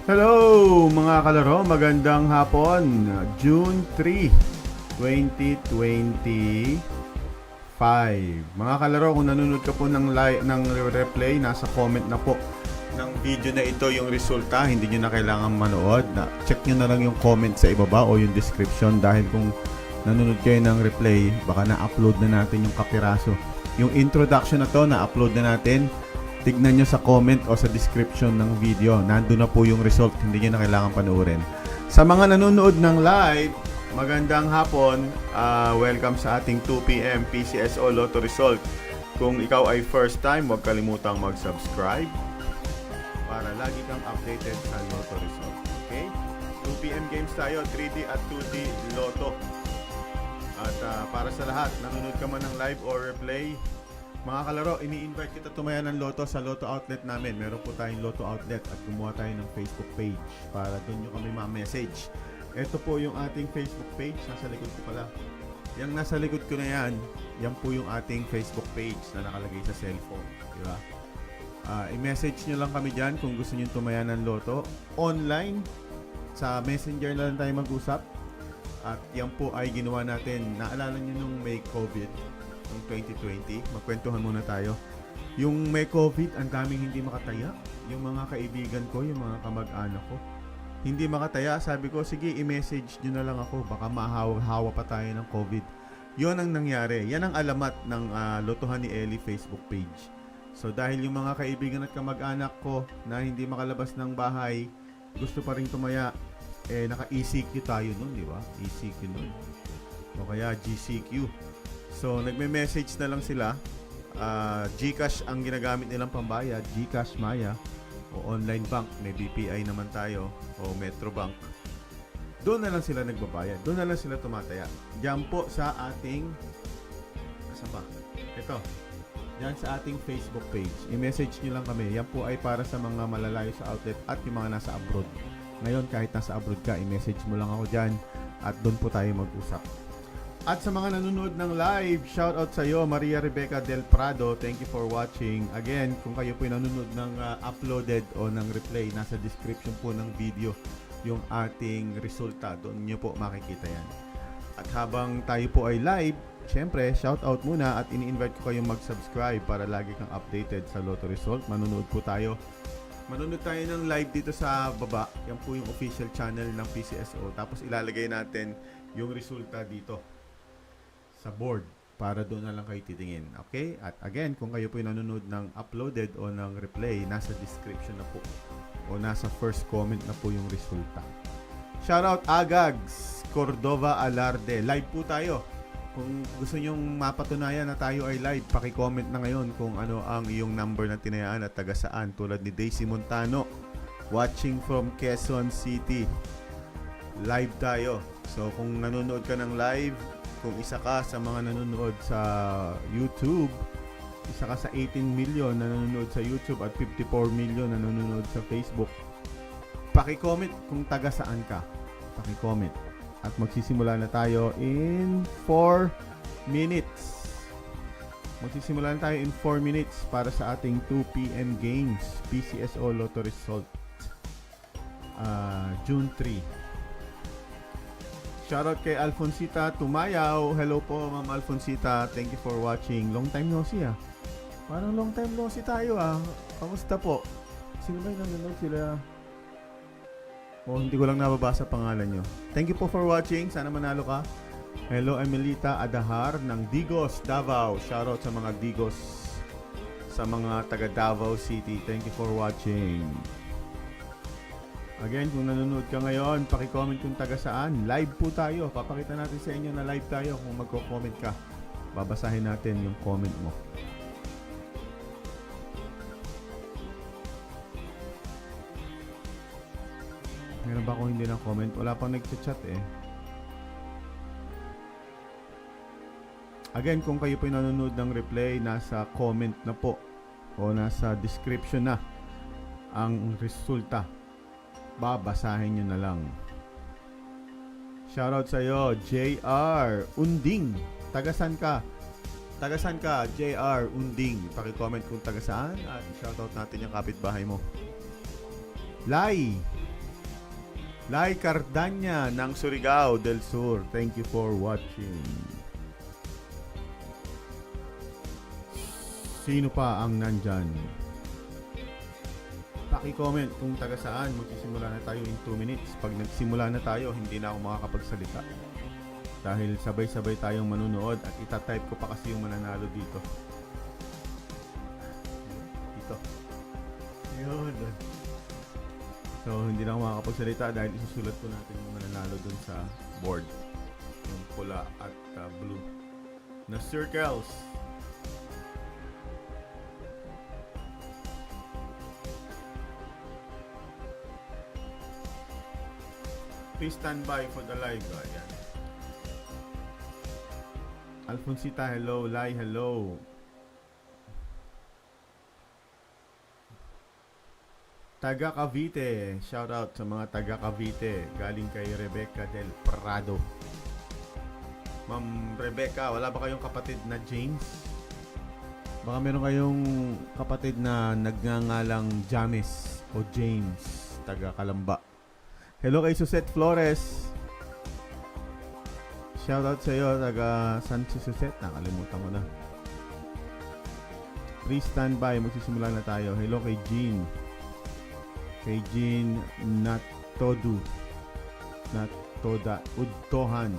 Hello mga kalaro, magandang hapon. June 3, 2025. Mga kalaro, kung nanonood ka po ng replay, nasa comment na po ng video na ito yung resulta. Hindi nyo na kailangan manood. Check nyo na lang yung comment sa ibaba o yung description dahil kung nanonood kayo ng replay, baka na-upload na natin yung kapiraso. Yung introduction na to, na-upload na natin. Tignan nyo sa comment o sa description ng video. Nandun na po yung result. Hindi nyo na kailangan panoorin. Sa mga nanonood ng live, magandang hapon. Welcome sa ating 2 p.m. PCSO Lotto Result. Kung ikaw ay first time, huwag kalimutang mag-subscribe para lagi kang updated sa Lotto Result. Okay? 2 p.m. games tayo, 3D at 2D Lotto. At para sa lahat, nanonood ka man ng live or replay, mga kalaro, ini-invite kita tumaya ng Lotto sa Lotto outlet namin. Meron po tayong Lotto outlet at gumawa tayo ng Facebook page para doon nyo kami ma-message. Ito po yung ating Facebook page. Nasa likod ko pala. Yung nasa likod ko na yan, yan po yung ating Facebook page na nakalagay sa cellphone. Diba? I-message nyo lang kami dyan kung gusto nyo tumaya ng Lotto. Online, sa Messenger na lang tayo mag-usap. At yan po ay ginawa natin. Naalala nyo nung may COVID? 2020, magkwentuhan muna tayo. Yung may COVID, ang daming hindi makataya. Yung mga kaibigan ko, yung mga kamag-anak ko, hindi makataya. Sabi ko, sige, i-message nyo na lang ako. Baka mahawa pa tayo ng COVID. Yun ang nangyari. Yan ang alamat ng Lotohan ni Ellie Facebook page. So dahil yung mga kaibigan at kamag-anak ko na hindi makalabas ng bahay, gusto pa rin tumaya, naka-ECQ tayo nun, di ba? ECQ nun. O kaya GCQ. So, nagme-message na lang sila. GCash ang ginagamit nilang pambayad. GCash, Maya. O online bank. May BPI naman tayo. O Metrobank. Doon na lang sila nagbabayad. Doon na lang sila tumataya. Diyan po sa ating... Saan ba? Ito. Diyan sa ating Facebook page. I-message nyo lang kami. Yan po ay para sa mga malalayo sa outlet at yung mga nasa abroad. Ngayon, kahit nasa abroad ka, i-message mo lang ako dyan. At doon po tayo mag-usap. At sa mga nanonood ng live, shout out sa iyo, Maria Rebecca Del Prado. Thank you for watching. Again, kung kayo po nanonood ng uploaded o ng replay, nasa description po ng video yung ating resulta. Doon nyo po makikita yan. At habang tayo po ay live, syempre, shout out muna at ini-invite ko kayong mag-subscribe para lagi kang updated sa Lotto Result. Manonood po tayo. Manonood tayo ng live dito sa baba. Yan po yung official channel ng PCSO. Tapos ilalagay natin yung resulta dito sa board para doon na lang kayo titingin. Okay? At again, kung kayo po yung nanonood ng uploaded o ng replay, nasa description na po o nasa first comment na po yung resulta. Shoutout Agags, Cordova Alarde. Live po tayo. Kung gusto nyong mapatunayan na tayo ay live, paki-comment na ngayon kung ano ang iyong number na tinayaan at taga saan. Tulad ni Daisy Montano, watching from Quezon City. Live tayo. So kung nanonood ka ng live, kung isa ka sa mga nanonood sa YouTube, isa ka sa 18 million na nanonood sa YouTube at 54 million na nanonood sa Facebook, paki-comment kung taga saan ka. Paki-comment. At magsisimula na tayo in 4 minutes. Magsisimula na tayo in 4 minutes para sa ating 2 p.m. games. PCSO Lotto Result. June 3. Shoutout kay Alfonsita Tumayaw. Hello po, Ma'am Alfonsita. Thank you for watching. Long time no see ah. Parang long time no see tayo ah. Kamusta po? Sino ba yung nanonood sila? Hindi ko lang nababasa pangalan nyo. Thank you po for watching. Sana manalo ka. Hello, Emelita Adahar ng Digos, Davao. Shoutout sa mga Digos. Sa mga taga Davao City. Thank you for watching. Again, kung nanonood ka ngayon, paki-comment kung taga saan. Live po tayo. Papakita natin sa inyo na live tayo kung magko-comment ka. Babasahin natin yung comment mo. Meron ba akong hindi na comment? Wala pang nag-chat eh. Again, kung kayo po nanonood ng replay, nasa comment na po o nasa description na ang resulta. Babasahin nyo na lang. Shoutout sa iyo, JR Unding. Tagasan ka? Tagasan ka, JR Unding. Paki-comment kung taga saan at shoutout natin yung kapitbahay mo. Lai Lai Cardanya ng Surigao del Sur. Thank you for watching. Sino pa ang nandyan? Paki-comment kung taga saan. Magsisimula na tayo in 2 minutes. Pag nagsimula na tayo, hindi na ako makakapagsalita. Dahil sabay-sabay tayong manunood at itatype ko pa kasi yung mananalo dito. Dito. Yun. So, hindi na ako makakapagsalita dahil isusulat ko natin yung mananalo dun sa board. Yung pula at blue na circles. Please stand by for the live. Ayan. Alfonsita, hello. Lai, hello. Taga Cavite. Shout out sa mga taga Cavite. Galing kay Rebecca del Prado. Ma'am Rebecca, wala ba kayong kapatid na James? Baka meron kayong kapatid na nagngangalang James o James. Taga Kalamba. Hello kay Susette Flores. Shout out sa iyo, taga San si Susette. Nakalimutan ko na. Please stand by. Magsisimula na tayo. Hello kay Jean. Kay Jean Natodu. Natoda. Udtohan.